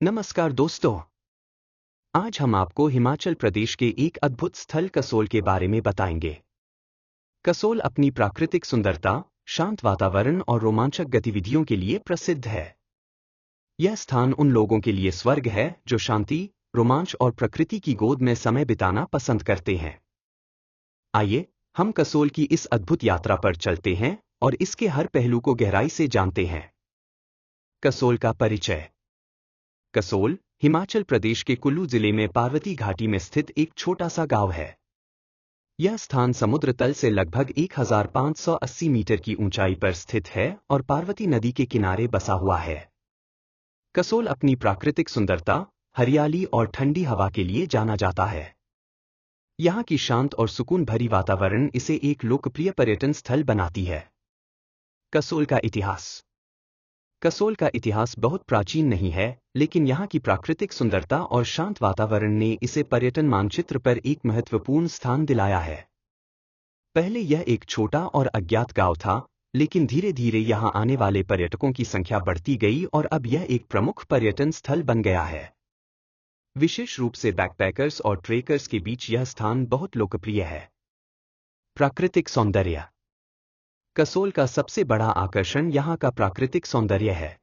नमस्कार दोस्तों। आज हम आपको हिमाचल प्रदेश के एक अद्भुत स्थल कसोल के बारे में बताएंगे। कसोल अपनी प्राकृतिक सुंदरता, शांत वातावरण और रोमांचक गतिविधियों के लिए प्रसिद्ध है। यह स्थान उन लोगों के लिए स्वर्ग है जो शांति, रोमांच और प्रकृति की गोद में समय बिताना पसंद करते हैं। आइए, हम कसोल की इस अद्भुत यात्रा पर चलते हैं और इसके हर पहलू को गहराई से जानते हैं। कसोल का परिचय। कसोल हिमाचल प्रदेश के कुल्लू जिले में पार्वती घाटी में स्थित एक छोटा सा गांव है। यह स्थान समुद्र तल से लगभग 1580 मीटर की ऊंचाई पर स्थित है और पार्वती नदी के किनारे बसा हुआ है। कसोल अपनी प्राकृतिक सुंदरता, हरियाली और ठंडी हवा के लिए जाना जाता है। यहाँ की शांत और सुकून भरी वातावरण इसे एक लोकप्रिय पर्यटन स्थल बनाती है। कसोल का इतिहास। कसोल का इतिहास बहुत प्राचीन नहीं है, लेकिन यहाँ की प्राकृतिक सुंदरता और शांत वातावरण ने इसे पर्यटन मानचित्र पर एक महत्वपूर्ण स्थान दिलाया है। पहले यह एक छोटा और अज्ञात गांव था, लेकिन धीरे धीरे यहाँ आने वाले पर्यटकों की संख्या बढ़ती गई और अब यह एक प्रमुख पर्यटन स्थल बन गया है। विशेष रूप से बैकपैकर्स और ट्रेकर्स के बीच यह स्थान बहुत लोकप्रिय है। प्राकृतिक सौंदर्य। कसोल का सबसे बड़ा आकर्षण यहाँ का प्राकृतिक सौंदर्य है।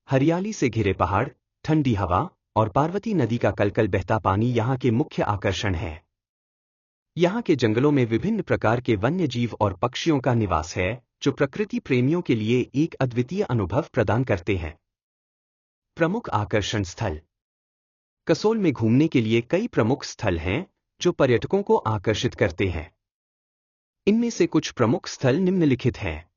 हरियाली से घिरे पहाड़, ठंडी हवा और पार्वती नदी का कलकल बहता पानी यहाँ के मुख्य आकर्षण है। यहाँ के जंगलों में विभिन्न प्रकार के वन्य जीव और पक्षियों का निवास है, जो प्रकृति प्रेमियों के लिए एक अद्वितीय अनुभव प्रदान करते हैं। प्रमुख आकर्षण स्थल। कसोल में घूमने के लिए कई प्रमुख स्थल हैं, जो पर्यटकों को आकर्षित करते हैं। इनमें से कुछ प्रमुख स्थल निम्नलिखित हैं।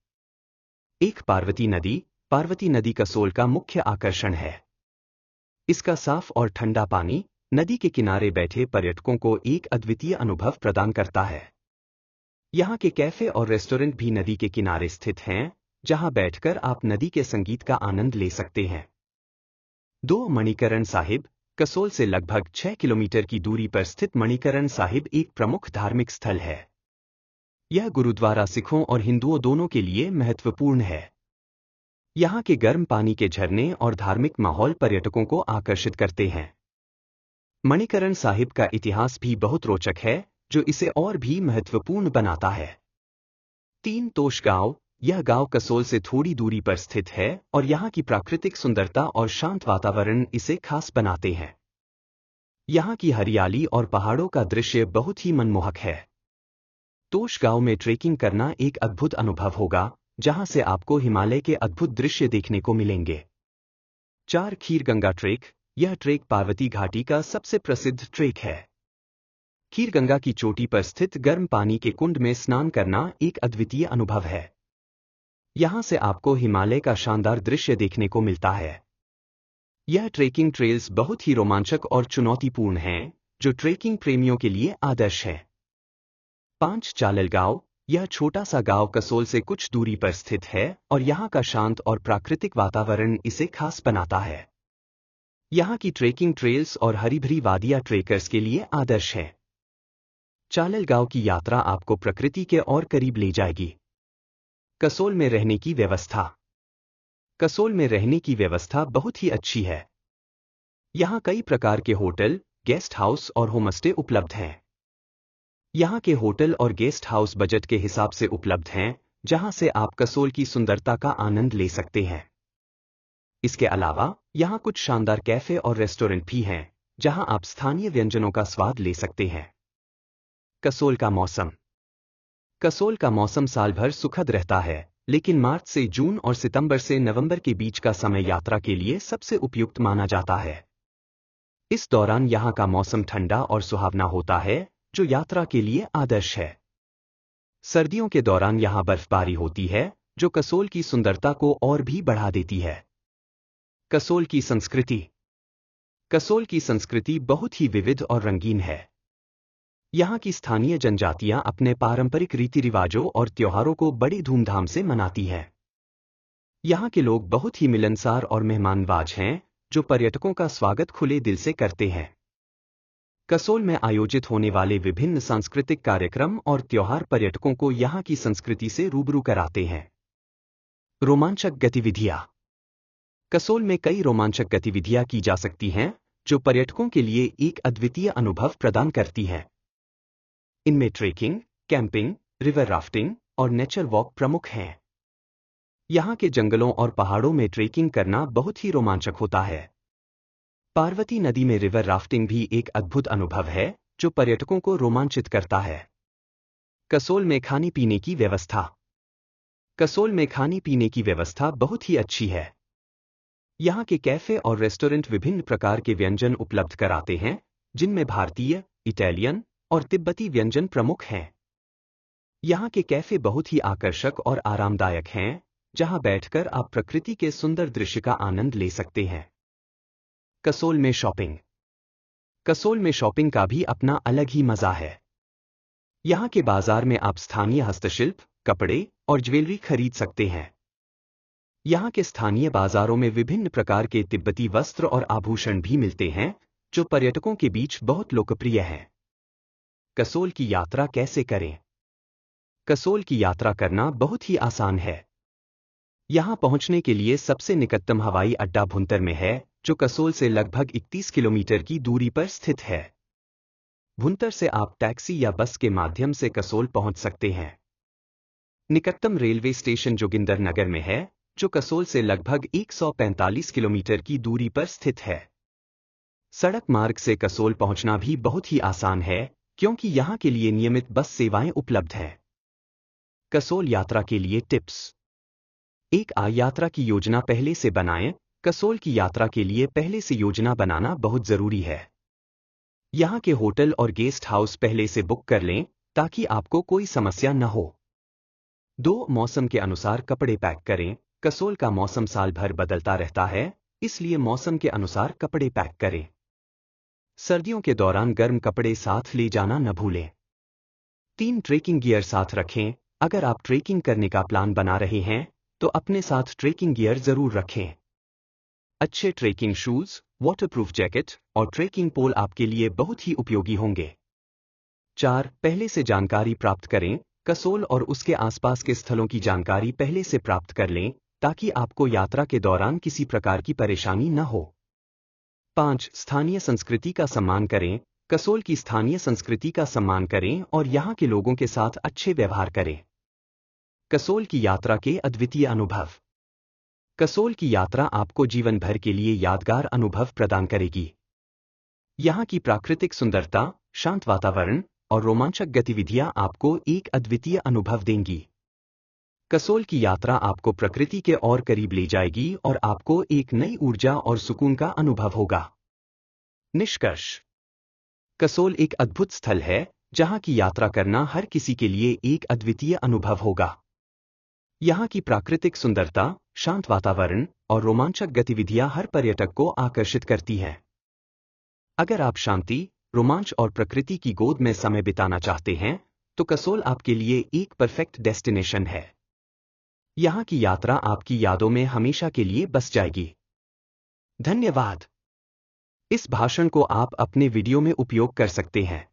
1. पार्वती नदी। पार्वती नदी कसोल का मुख्य आकर्षण है। इसका साफ और ठंडा पानी नदी के किनारे बैठे पर्यटकों को एक अद्वितीय अनुभव प्रदान करता है। यहाँ के कैफे और रेस्टोरेंट भी नदी के किनारे स्थित हैं, जहाँ बैठकर आप नदी के संगीत का आनंद ले सकते हैं। 2. मणिकरण साहिब। कसोल से लगभग 6 किलोमीटर की दूरी पर स्थित मणिकरण साहिब एक प्रमुख धार्मिक स्थल है। यह गुरुद्वारा सिखों और हिंदुओं दोनों के लिए महत्वपूर्ण है। यहाँ के गर्म पानी के झरने और धार्मिक माहौल पर्यटकों को आकर्षित करते हैं। मणिकरण साहिब का इतिहास भी बहुत रोचक है, जो इसे और भी महत्वपूर्ण बनाता है। 3. तोश गांव। यह गांव कसोल से थोड़ी दूरी पर स्थित है और यहाँ की प्राकृतिक सुंदरता और शांत वातावरण इसे खास बनाते हैं। यहाँ की हरियाली और पहाड़ों का दृश्य बहुत ही मनमोहक है। तोश गांव में ट्रेकिंग करना एक अद्भुत अनुभव होगा, जहां से आपको हिमालय के अद्भुत दृश्य देखने को मिलेंगे। 4. खीरगंगा ट्रेक। यह ट्रेक पार्वती घाटी का सबसे प्रसिद्ध ट्रेक है। खीरगंगा की चोटी पर स्थित गर्म पानी के कुंड में स्नान करना एक अद्वितीय अनुभव है। यहां से आपको हिमालय का शानदार दृश्य देखने को मिलता है। यह ट्रेकिंग ट्रेल्स बहुत ही रोमांचक और चुनौतीपूर्ण हैं, जो ट्रेकिंग प्रेमियों के लिए आदर्श है। 5. चालल गांव। यह छोटा सा गांव कसोल से कुछ दूरी पर स्थित है और यहाँ का शांत और प्राकृतिक वातावरण इसे खास बनाता है। यहाँ की ट्रेकिंग ट्रेल्स और हरी भरी वादियाँ ट्रेकर्स के लिए आदर्श है। चालल गांव की यात्रा आपको प्रकृति के और करीब ले जाएगी। कसोल में रहने की व्यवस्था। कसोल में रहने की व्यवस्था बहुत ही अच्छी है। यहाँ कई प्रकार के होटल, गेस्ट हाउस और होमस्टे उपलब्ध हैं। यहाँ के होटल और गेस्ट हाउस बजट के हिसाब से उपलब्ध हैं, जहाँ से आप कसोल की सुंदरता का आनंद ले सकते हैं। इसके अलावा यहाँ कुछ शानदार कैफे और रेस्टोरेंट भी हैं, जहाँ आप स्थानीय व्यंजनों का स्वाद ले सकते हैं। कसोल का मौसम। कसोल का मौसम साल भर सुखद रहता है, लेकिन मार्च से जून और सितंबर से नवंबर के बीच का समय यात्रा के लिए सबसे उपयुक्त माना जाता है। इस दौरान यहाँ का मौसम ठंडा और सुहावना होता है, जो यात्रा के लिए आदर्श है। सर्दियों के दौरान यहाँ बर्फबारी होती है, जो कसोल की सुंदरता को और भी बढ़ा देती है। कसोल की संस्कृति। कसोल की संस्कृति बहुत ही विविध और रंगीन है। यहाँ की स्थानीय जनजातियाँ अपने पारंपरिक रीति रिवाजों और त्योहारों को बड़ी धूमधाम से मनाती हैं। यहाँ के लोग बहुत ही मिलनसार और मेहमानवाज हैं, जो पर्यटकों का स्वागत खुले दिल से करते हैं। कसोल में आयोजित होने वाले विभिन्न सांस्कृतिक कार्यक्रम और त्योहार पर्यटकों को यहाँ की संस्कृति से रूबरू कराते हैं। रोमांचक गतिविधियाँ। कसोल में कई रोमांचक गतिविधियां की जा सकती हैं, जो पर्यटकों के लिए एक अद्वितीय अनुभव प्रदान करती हैं। इनमें ट्रेकिंग, कैंपिंग, रिवर राफ्टिंग और नेचर वॉक प्रमुख हैं। यहाँ के जंगलों और पहाड़ों में ट्रेकिंग करना बहुत ही रोमांचक होता है। पार्वती नदी में रिवर राफ्टिंग भी एक अद्भुत अनुभव है, जो पर्यटकों को रोमांचित करता है। कसोल में खाने पीने की व्यवस्था। कसोल में खाने पीने की व्यवस्था बहुत ही अच्छी है। यहाँ के कैफे और रेस्टोरेंट विभिन्न प्रकार के व्यंजन उपलब्ध कराते हैं, जिनमें भारतीय, इटालियन और तिब्बती व्यंजन प्रमुख हैं। यहाँ के कैफे बहुत ही आकर्षक और आरामदायक हैं, जहाँ बैठकर आप प्रकृति के सुंदर दृश्य का आनंद ले सकते हैं। कसोल में शॉपिंग। कसोल में शॉपिंग का भी अपना अलग ही मजा है। यहाँ के बाजार में आप स्थानीय हस्तशिल्प, कपड़े और ज्वेलरी खरीद सकते हैं। यहाँ के स्थानीय बाजारों में विभिन्न प्रकार के तिब्बती वस्त्र और आभूषण भी मिलते हैं, जो पर्यटकों के बीच बहुत लोकप्रिय हैं। कसोल की यात्रा कैसे करें? कसोल की यात्रा करना बहुत ही आसान है। यहाँ पहुँचने के लिए सबसे निकटतम हवाई अड्डा भुंतर में है, जो कसोल से लगभग 31 किलोमीटर की दूरी पर स्थित है। भुंतर से आप टैक्सी या बस के माध्यम से कसोल पहुँच सकते हैं। निकटतम रेलवे स्टेशन जोगिंदर नगर में है, जो कसोल से लगभग 145 किलोमीटर की दूरी पर स्थित है। सड़क मार्ग से कसोल पहुंचना भी बहुत ही आसान है, क्योंकि यहां के लिए नियमित बस सेवाएं उपलब्ध हैं। कसोल यात्रा के लिए टिप्स। एक यात्रा की योजना पहले से बनाएं। कसोल की यात्रा के लिए पहले से योजना बनाना बहुत जरूरी है। यहां के होटल और गेस्ट हाउस पहले से बुक कर लें, ताकि आपको कोई समस्या न हो। 2 मौसम के अनुसार कपड़े पैक करें। कसोल का मौसम साल भर बदलता रहता है, इसलिए मौसम के अनुसार कपड़े पैक करें। सर्दियों के दौरान गर्म कपड़े साथ ले जाना न भूलें। 3 ट्रेकिंग गियर साथ रखें। अगर आप ट्रेकिंग करने का प्लान बना रहे हैं, तो अपने साथ ट्रेकिंग गियर जरूर रखें। अच्छे ट्रेकिंग शूज, वाटरप्रूफ जैकेट और ट्रेकिंग पोल आपके लिए बहुत ही उपयोगी होंगे। 4 पहले से जानकारी प्राप्त करें। कसोल और उसके आसपास के स्थलों की जानकारी पहले से प्राप्त कर लें, ताकि आपको यात्रा के दौरान किसी प्रकार की परेशानी न हो। 5 स्थानीय संस्कृति का सम्मान करें। कसोल की स्थानीय संस्कृति का सम्मान करें और यहाँ के लोगों के साथ अच्छे व्यवहार करें। कसोल की यात्रा के अद्वितीय अनुभव। कसोल की यात्रा आपको जीवन भर के लिए यादगार अनुभव प्रदान करेगी। यहाँ की प्राकृतिक सुंदरता, शांत वातावरण और रोमांचक गतिविधियां आपको एक अद्वितीय अनुभव देंगी। कसोल की यात्रा आपको प्रकृति के और करीब ले जाएगी और आपको एक नई ऊर्जा और सुकून का अनुभव होगा। निष्कर्ष। कसोल एक अद्भुत स्थल है, जहां की यात्रा करना हर किसी के लिए एक अद्वितीय अनुभव होगा। यहाँ की प्राकृतिक सुंदरता, शांत वातावरण और रोमांचक गतिविधियां हर पर्यटक को आकर्षित करती हैं। अगर आप शांति, रोमांच और प्रकृति की गोद में समय बिताना चाहते हैं, तो कसोल आपके लिए एक परफेक्ट डेस्टिनेशन है। यहाँ की यात्रा आपकी यादों में हमेशा के लिए बस जाएगी। धन्यवाद। इस भाषण को आप अपने वीडियो में उपयोग कर सकते हैं।